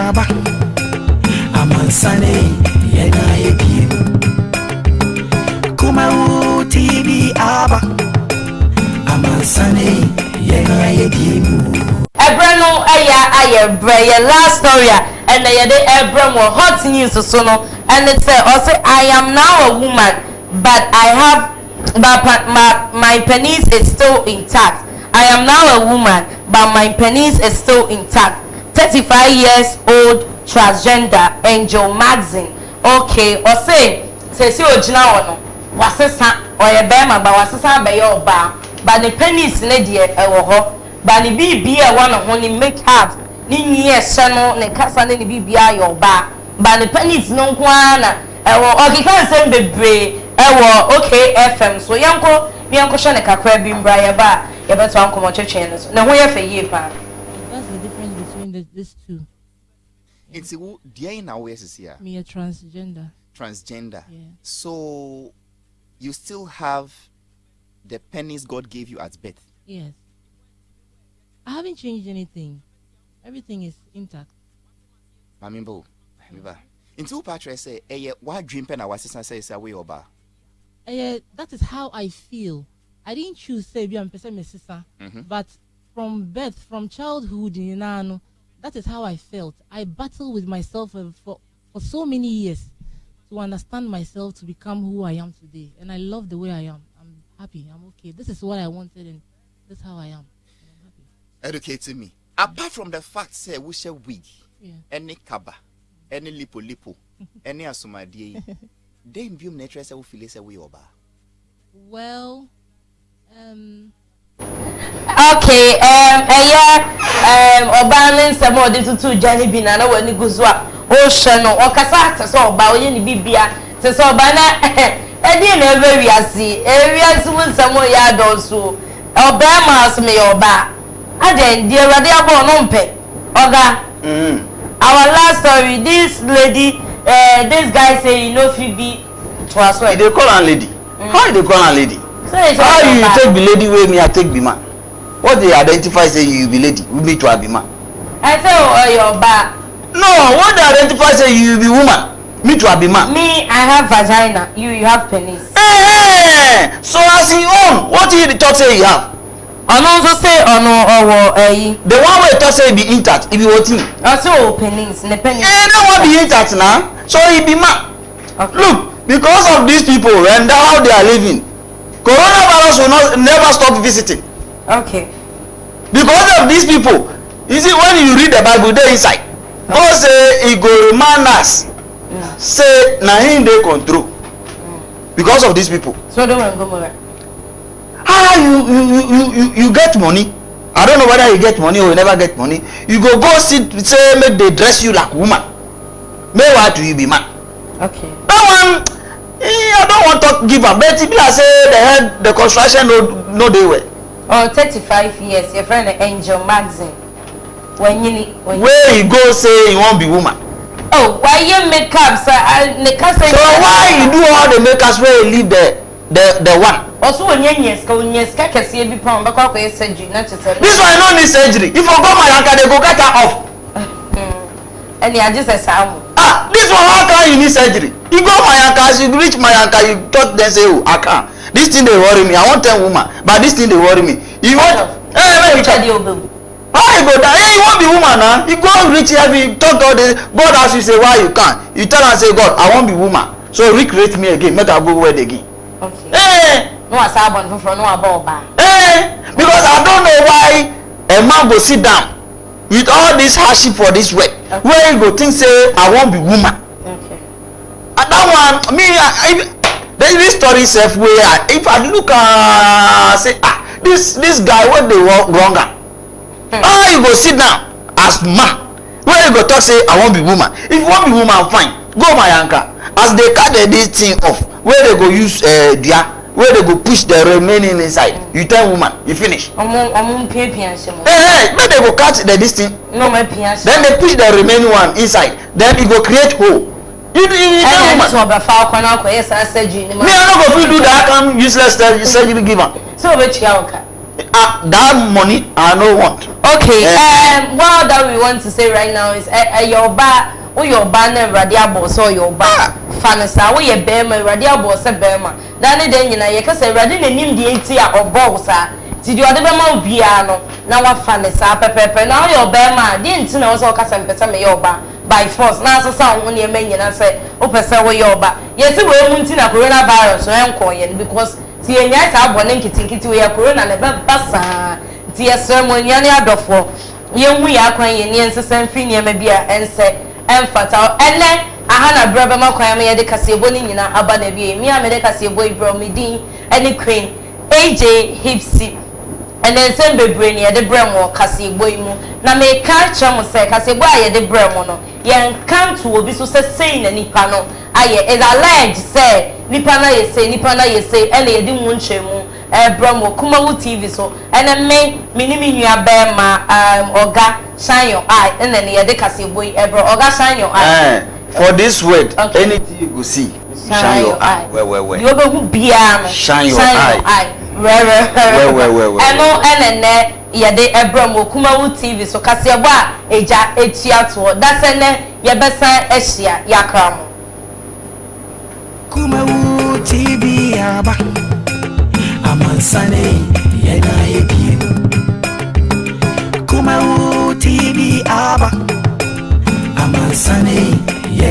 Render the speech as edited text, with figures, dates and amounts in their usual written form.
aba amansane yena yebiem Kumawu TV aba amansane yena yebiem Ebrano aya bre last story and the Ebram hot news so no and it say also I am now a woman but I have but my penis is still intact. I am now a woman but my penis is still intact. 35 years old transgender Angel Magazine. Okay, or say ojina ono wasesa oyebema ba wasesa be yo ba but the penis ne de ewo ho but the BBA one of ni make up ni nye no ne kasa ne BBA yo ba but the penis no kwana ewo okay kan say bebre ewo okay FM so yanko hwe ne kakra bi mbra ye ba ye beto ankomo twetwe no so na ho ye fe ye pa. That's the difference between these two. It's who dear now is here. Me a transgender. Transgender. Yeah. So you still have the penis God gave you at birth. Yes. I haven't changed anything. Everything is intact. Mamimbo. Into patre say, what dream pen our sister says away oba. That is how I feel. I didn't choose say be am person my sister, but from birth, from childhood, you know, that is how I felt. I battled with myself for so many years to understand myself, to become who I am today. And I love the way I am. I'm happy. I'm okay. This is what I wanted, and this is how I am. I'm happy. Educate me. Apart from the fact, say, we shall wig, any kaba, any lipo, any asumadi, they imbume nature say we feel say we oba. Well, okay, obanin se mo de tutu jani bi na wani guzwa o hwe no o kasa te so oba o ye ni bibia te so oba na e di na ebe wiase mu nsamo ya donso oba ma asme oba aden di ewade abo no mpe oga our last story this lady this guy say you know fit be to us well they call her lady. How they call her lady? So how you take the lady way me I take the man? What they identify say you be lady, we me to be man. I say your back. No, what they identify say you be woman, me to be man. Me, I have vagina. You have penis. Hey, so as you own, what you talk say you have? And also say the one way talk say be intact, it be what thing? Also penis, the penis. That one be intact now, so he be man. Okay. Look, because of these people and how they are living, coronavirus will never stop visiting. Okay. Because of these people, you see when you read the Bible, they inside. God say he go remind us. Say na him dey control. Because of these people. So don't go more. How you get money? I don't know whether you get money or you never get money. You go sit say make they dress you like woman. Make why do you be man? Okay. That one I don't want to give up. But people say the construction no dey well. Oh, 35 years, your friend Angel Magazine. Where you go say you won't be woman. Oh, why you make up, sir? So why you do all the makeups where you leave the one? Also, when yes, can see every pound, but I surgery, not to say. This one no need surgery. If I go my uncle, they go get her off. And yeah, just a sound. This one how can you need surgery? You go my uncle, as you reach my uncle, you talk them say, oh, I can't. This thing they worry me. I want 10 woman, but this thing they worry me. You want? Let me tell you. How you go down? Hey, you want be woman now? You go reach heaven, talk all this. God asks you say why you can't. You tell her say God, I want be woman. So recreate me again. Make her go where again. Okay. Hey. No, I saw one from no about bar. Hey, because I don't know why a man go sit down with all this hardship for this work. Okay. Where you go think say I want be woman. Okay. And that one, me, this story self where if I look say this guy what they want wrong. How you go sit down as man? Where you go talk say I want be woman? If you want be woman, fine. Go my uncle. As they cut this thing off, where they go use where they go push the remaining inside. You tell woman, you finish. Hey, but they go cut this thing. No, my piano. Then they push the remaining one inside. Then it go create hole. You tell woman. Me, I don't go do that. I'm useless surgery giver. So which that money I no want. Okay. Well, we want to say right now is your ba your banner radiable so your ba fanasa we your bema radiable se bema dan de nyina ye kase radi na nim de enti a obo sa ti di ode bema obia no na wa fanasa pepepe na your bema de enti na wo so kase mpesa me your ba by force na so sa wo ne ma nyina se o pese wo your ba yes we mu enti na coronavirus so enko ye because ti enya sa abone nkitinkiti we corona na ba basa ti ceremony ne adofo ye hu ya kwan ye ne nsesen fi ne ma bia ense emfata ene aha na braba makwan me ye de kasebo ni nyina aba na bia mi a me de kasebo ibro me din ene queen AJ Hipsy ene nsem bebre ne ye de brem wo kasebo imu na me ka chamo se kasebo a ye de brem no ye nkanto obi so se sei na nipa no aye is alleged say nipa na ye say ene ye di mu nchemu Bromo Kumawu TV so and me minimi nua be ma oga shine your eye and then ye de kasebo ebro oga shine your eye for this word okay. Anything you go see shine your eye where you go hu bia no shine your eye where eno enene ye de Bromo Kumawu TV so kasebo a eja etia to that's ene ye besan ehia yakram Kumawu TV aba Amansane yena yebimu Kumawu TV aba Amansane